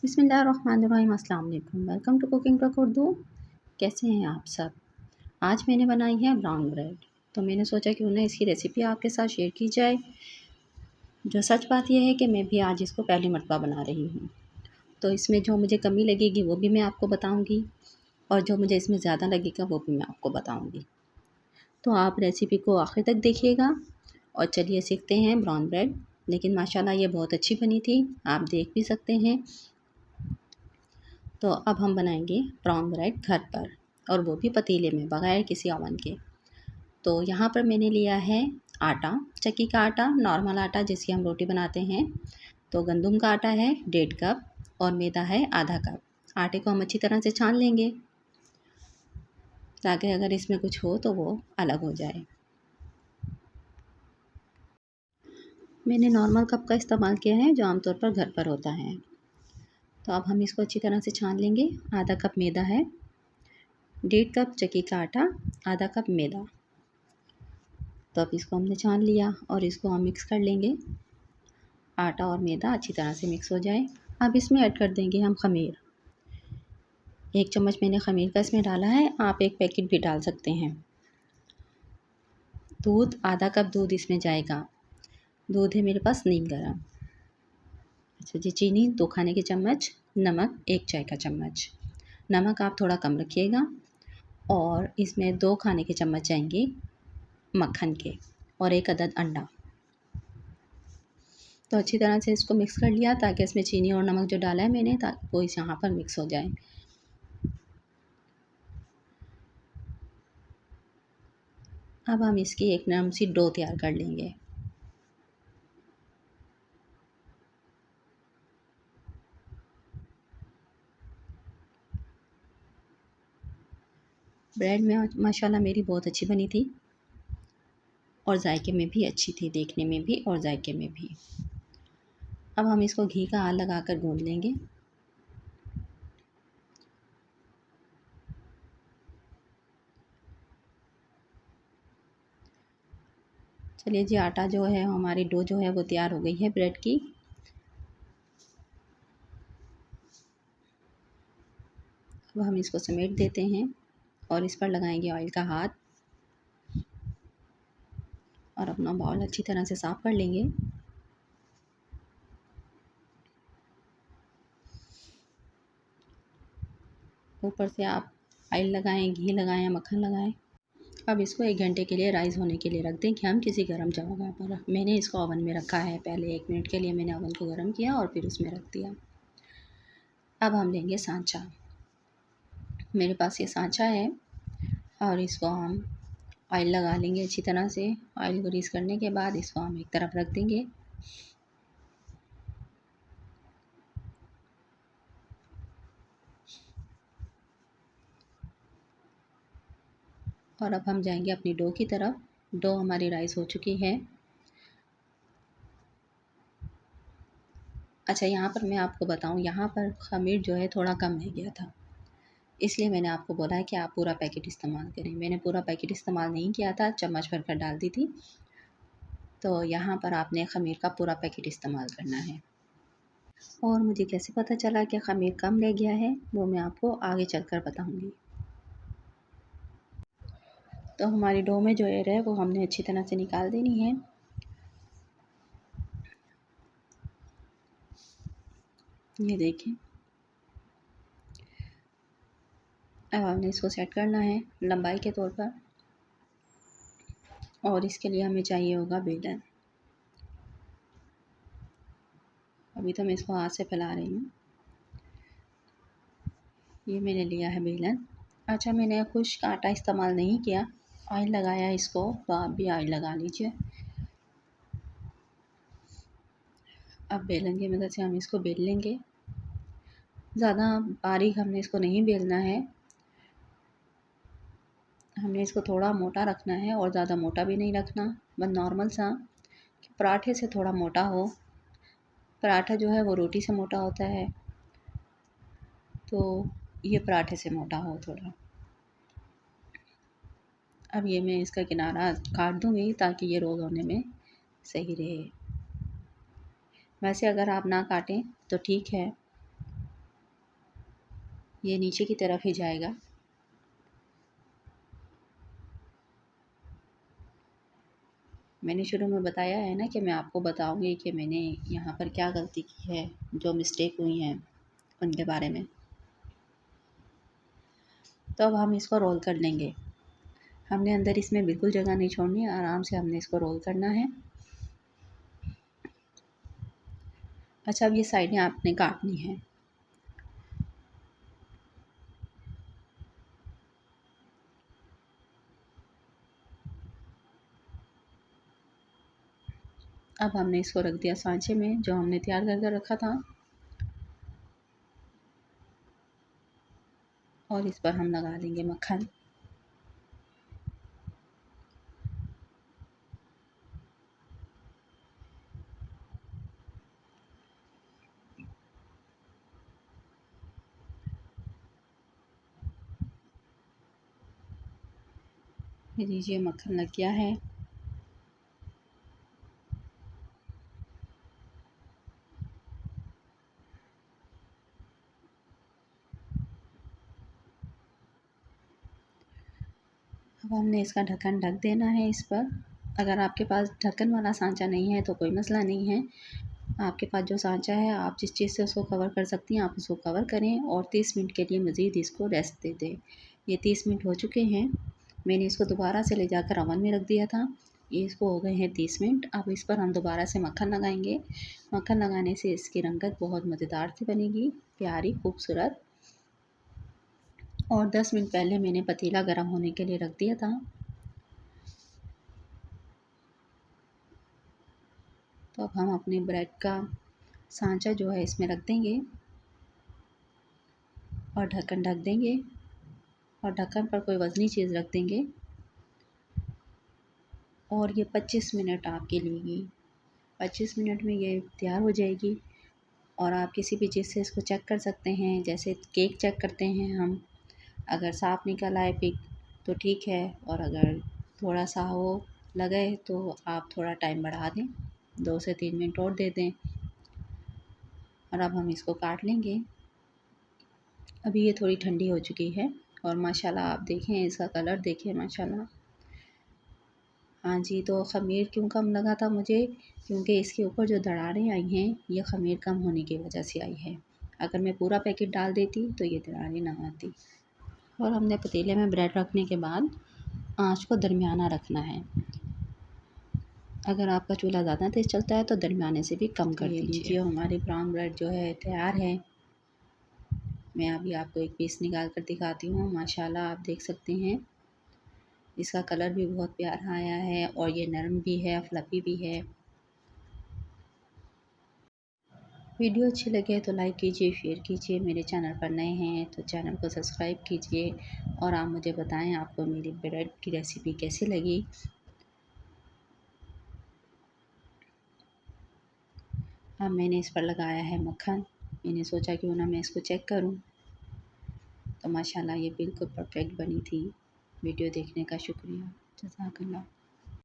बिस्मिल्लाहिर्रहमानिर्रहीम, अस्सलाम वालेकुम। Welcome to cooking talk Urdu. कैसे हैं आप सब? आज मैंने बनाई है ब्राउन ब्रेड। तो मैंने सोचा क्यों ना इसकी रेसिपी आपके साथ शेयर की जाए। जो सच बात यह है कि मैं भी आज इसको पहली मर्तबा बना रही हूँ। तो इसमें जो मुझे कमी लगेगी वो भी मैं आपको बताऊँगी, और जो मुझे इसमें ज़्यादा लगेगा वो भी मैं आपको बताऊँगी। तो आप रेसिपी को आखिर तक देखिएगा। और चलिए सीखते हैं ब्राउन ब्रेड। लेकिन माशाल्लाह ये बहुत अच्छी बनी थी, आप देख भी सकते हैं। तो अब हम बनाएंगे ब्राउन ब्रेड घर पर, और वो भी पतीले में, बगैर किसी ओवन के। तो यहाँ पर मैंने लिया है आटा, चक्की का आटा, नॉर्मल आटा जिसकी हम रोटी बनाते हैं। तो गंदम का आटा है 1.5 कप, और मैदा है आधा कप। आटे को हम अच्छी तरह से छान लेंगे, ताकि अगर इसमें कुछ हो तो वो अलग हो जाए। मैंने नॉर्मल कप का इस्तेमाल किया है, जो आमतौर पर घर पर होता है। तो अब हम इसको अच्छी तरह से छान लेंगे। आधा कप मैदा है, 1.5 कप चक्की का आटा, आधा कप मैदा। तो अब इसको हमने छान लिया और इसको हम मिक्स कर लेंगे। आटा और मैदा अच्छी तरह से मिक्स हो जाए। अब इसमें ऐड कर देंगे हम ख़मीर। 1 चम्मच मैंने ख़मीर का इसमें डाला है, आप 1 पैकेट भी डाल सकते हैं। दूध, आधा कप दूध इसमें जाएगा। दूध है मेरे पास नीम गर्म। अच्छा जी, चीनी 2 खाने के चम्मच, नमक 1 चाय का चम्मच। नमक आप थोड़ा कम रखिएगा। और इसमें 2 खाने के चम्मच जाएंगे मक्खन के, और 1 अदद अंडा। तो अच्छी तरह से इसको मिक्स कर लिया, ताकि इसमें चीनी और नमक जो डाला है मैंने, ताकि वो इस यहाँ पर मिक्स हो जाए। अब हम इसकी एक नरम सी डो तैयार कर लेंगे। ब्रेड में माशाल्लाह मेरी बहुत अच्छी बनी थी, और जायके में भी अच्छी थी, देखने में भी और जायके में भी। अब हम इसको घी का आल लगाकर गूंद लेंगे। चलिए जी, आटा जो है, हमारी डो जो है वो तैयार हो गई है ब्रेड की। अब हम इसको समेट देते हैं और इस पर लगाएंगे ऑयल का हाथ, और अपना बाउल अच्छी तरह से साफ़ कर लेंगे। ऊपर से आप ऑयल लगाएं, घी लगाएं या मक्खन लगाएं। अब इसको 1 घंटे के लिए राइस होने के लिए रख दें, कि हम किसी गर्म जगह पर। मैंने इसको ओवन में रखा है, पहले 1 मिनट के लिए मैंने ओवन को गर्म किया और फिर उसमें रख दिया। अब हम लेंगे सांचा। मेरे पास ये सांचा है, और इसको हम ऑयल लगा लेंगे अच्छी तरह से। ऑयल ग्रीस करने के बाद इसको हम एक तरफ रख देंगे। और अब हम जाएंगे अपनी डो की तरफ। डो हमारी राइस हो चुकी है। अच्छा, यहाँ पर मैं आपको बताऊँ, यहाँ पर ख़मीर जो है थोड़ा कम रह गया था, इसलिए मैंने आपको बोला है कि आप पूरा पैकेट इस्तेमाल करें। मैंने पूरा पैकेट इस्तेमाल नहीं किया था, चम्मच भर कर डाल दी थी। तो यहाँ पर आपने ख़मीर का पूरा पैकेट इस्तेमाल करना है। और मुझे कैसे पता चला कि ख़मीर कम रह गया है, वो मैं आपको आगे चलकर बताऊँगी। तो हमारी डो में जो एयर है वो हमने अच्छी तरह से निकाल देनी है। ये देखिए, अब हमने इसको सेट करना है लंबाई के तौर पर, और इसके लिए हमें चाहिए होगा बेलन। अभी तो मैं इसको हाथ से फैला रही हूँ। ये मैंने लिया है बेलन। अच्छा, मैंने खुश्क आटा इस्तेमाल नहीं किया, ऑयल लगाया इसको, तो आप भी ऑयल लगा लीजिए। अब बेलन की मदद से हम इसको बेल लेंगे। ज़्यादा बारीक हमने इसको नहीं बेलना है, हमने इसको थोड़ा मोटा रखना है, और ज़्यादा मोटा भी नहीं रखना, बस नॉर्मल सा, कि पराठे से थोड़ा मोटा हो। पराठा जो है वो रोटी से मोटा होता है, तो ये पराठे से मोटा हो थोड़ा। अब ये मैं इसका किनारा काट दूँगी, ताकि ये रोल होने में सही रहे। वैसे अगर आप ना काटें तो ठीक है, ये नीचे की तरफ ही जाएगा। मैंने शुरू में बताया है ना कि मैं आपको बताऊंगी कि मैंने यहाँ पर क्या गलती की है, जो मिस्टेक हुई हैं उनके बारे में। तो अब हम इसको रोल कर लेंगे। हमने अंदर इसमें बिल्कुल जगह नहीं छोड़नी है, आराम से हमने इसको रोल करना है। अच्छा, अब ये साइडें आपने काटनी है। अब हमने इसको रख दिया सांचे में जो हमने तैयार करके रखा था, और इस पर हम लगा देंगे मक्खन। ये लीजिए, मक्खन लग गया है। अब हमने इसका ढक्कन ढक देना है इस पर। अगर आपके पास ढक्कन वाला सांचा नहीं है तो कोई मसला नहीं है। आपके पास जो सांचा है, आप जिस चीज़ से उसको कवर कर सकती हैं आप उसको कवर करें और 30 मिनट के लिए मज़ीद इसको रेस्ट दे दें। ये 30 मिनट हो चुके हैं। मैंने इसको दोबारा से ले जाकर ओवन में रख दिया था। ये इसको हो गए हैं 30 मिनट। अब इस पर हम दोबारा से मक्खन लगाएंगे। मक्खन लगाने से इसकी रंगत बहुत मज़ेदार सी बनेगी, प्यारी खूबसूरत। और 10 मिनट पहले मैंने पतीला गर्म होने के लिए रख दिया था। तो अब हम अपने ब्रेड का सांचा जो है इसमें रख देंगे और ढक्कन ढक देंगे और ढक्कन पर कोई वज़नी चीज़ रख देंगे और ये 25 मिनट आपके लेगी। 25 मिनट में ये तैयार हो जाएगी और आप किसी भी चीज़ से इसको चेक कर सकते हैं, जैसे केक चेक करते हैं हम। अगर साफ़ निकल आए पिक तो ठीक है, और अगर थोड़ा सा वो लगे तो आप थोड़ा टाइम बढ़ा दें, 2 से 3 मिनट और दे दें। और अब हम इसको काट लेंगे। अभी ये थोड़ी ठंडी हो चुकी है और माशाल्लाह आप देखें, इसका कलर देखें माशाल्लाह। हाँ जी, तो ख़मीर क्यों कम लगा था मुझे, क्योंकि इसके ऊपर जो दरारें आई हैं ये ख़मीर कम होने की वजह से आई है। अगर मैं पूरा पैकेट डाल देती तो ये दरारें ना आती। और हमने पतीले में ब्रेड रखने के बाद आँच को दरमियाना रखना है। अगर आपका चूल्हा ज़्यादा तेज़ चलता है तो दरमियाने से भी कम कर दीजिए। हमारी ब्राउन ब्रेड जो है तैयार है। मैं अभी आपको एक पीस निकाल कर दिखाती हूँ। माशाल्लाह आप देख सकते हैं, इसका कलर भी बहुत प्यारा आया है और ये नरम भी है, फ्लफ़ी भी है। वीडियो अच्छी लगे तो लाइक कीजिए, शेयर कीजिए। मेरे चैनल पर नए हैं तो चैनल को सब्सक्राइब कीजिए और आप मुझे बताएं आपको मेरी ब्रेड की रेसिपी कैसी लगी। अब मैंने इस पर लगाया है मक्खन। मैंने सोचा क्यों ना मैं इसको चेक करूं। तो माशाल्लाह ये बिल्कुल परफेक्ट बनी थी। वीडियो देखने का शुक्रिया। जज़ाकल्लाह।